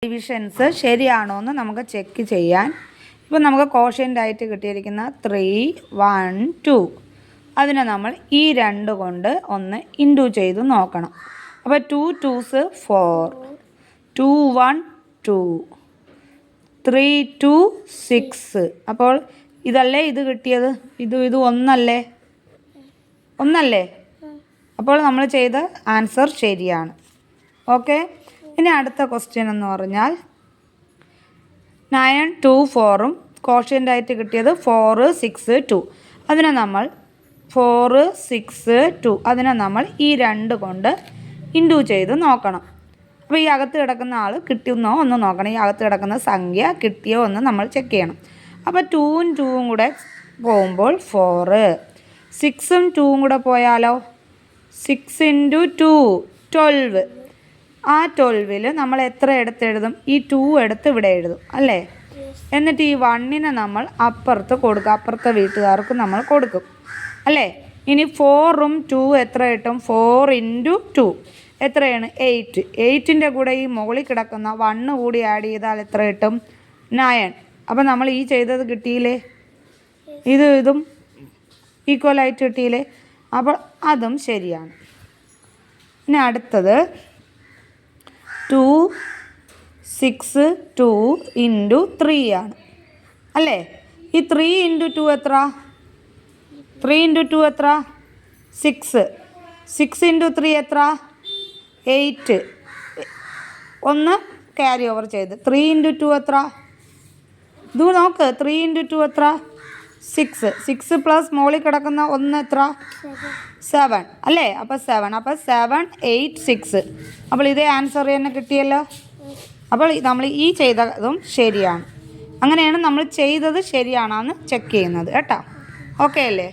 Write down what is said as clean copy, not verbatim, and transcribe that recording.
Divisions ശരിയാണോ എന്ന് നമുക്ക് ചെക്ക് ചെയ്യാൻ. ഇപ്പോൾ നമുക്ക് കോഷ്യൻ്റ് ആയിട്ട് കിട്ടിയിരിക്കുന്ന 3, 1, 2 അതിനെ നമ്മൾ ഈ 2 കൊണ്ട് ഒന്ന് ഇൻറ്റു ചെയ്ത് നോക്കണം. അപ്പോൾ 2 2s 4, 2 1 2, 3 2 6. അപ്പോൾ ഇതല്ലേ ഇത് കിട്ടിയത്, ഇത് ഒന്നല്ലേ, അപ്പോൾ നമ്മൾ ചെയ്ത ആൻസർ ശരിയാണ്. ഓക്കെ, ഇനി അടുത്ത ക്വസ്റ്റ്യൻ എന്ന് പറഞ്ഞാൽ 9 2 4ഉം കോഷ്യൻ്റ് ആയിട്ട് കിട്ടിയത് 4 6 2. അതിനെ നമ്മൾ 4 6 2 അതിനെ നമ്മൾ ഈ 2 കൊണ്ട് ഇൻറ്റു ചെയ്ത് നോക്കണം. അപ്പോൾ ഈ അകത്ത് കിടക്കുന്ന ആൾ കിട്ടുന്നോ ഒന്ന് നോക്കണം, ഈ അകത്ത് കിടക്കുന്ന സംഖ്യ കിട്ടിയോ എന്ന് നമ്മൾ ചെക്ക് ചെയ്യണം. അപ്പോൾ 2ഉം 2ഉം കൂടെ പോകുമ്പോൾ 4, 6ഉം 2ഉം കൂടെ പോയാലോ 6 × 2 12. ആ 12ൽ നമ്മൾ എത്ര എടുത്തെഴുതും, ഈ 2 എടുത്ത് ഇവിടെ എഴുതും അല്ലേ. എന്നിട്ട് ഈ 1നെ നമ്മൾ അപ്പുറത്ത് കൊടുക്കും, അപ്പുറത്തെ വീട്ടുകാർക്ക് നമ്മൾ കൊടുക്കും അല്ലേ. ഇനി 4ഉം 2 എത്ര കിട്ടും, 4 × 2 എത്രയാണ് 8. 8ൻ്റെ കൂടെ ഈ മുകളിൽ കിടക്കുന്ന 1 കൂടി ആഡ് ചെയ്താൽ എത്ര കിട്ടും 9. അപ്പം നമ്മൾ ഈ ചെയ്തത് കിട്ടിയില്ലേ, ഇതും ഈക്വലായിട്ട് കിട്ടിയില്ലേ, അപ്പോൾ അതും ശരിയാണ്. ഇനി അടുത്തത് 2 6 2 × 3 ആണ് അല്ലേ. ഈ 3 × 2 എത്ര, 3 × 2 എത്ര 6, 6 × 3 എത്ര 8. ഒന്ന് ക്യാരി ഓവർ ചെയ്ത് 3 × 2 എത്ര, ഇത് നോക്ക് 3 × 2 എത്ര 6, 6 പ്ലസ് മുകളിൽ കിടക്കുന്ന 1 എത്ര 7 അല്ലേ. അപ്പോൾ 7, അപ്പോൾ 7 8 6. അപ്പോൾ ഇതേ ആൻസർ തന്നെ കിട്ടിയല്ലോ. അപ്പോൾ നമ്മൾ ഈ ചെയ്തതും ശരിയാണ്. അങ്ങനെയാണ് നമ്മൾ ചെയ്തത് ശരിയാണെന്ന് ചെക്ക് ചെയ്യുന്നത് കേട്ടോ. ഓക്കെ അല്ലേ.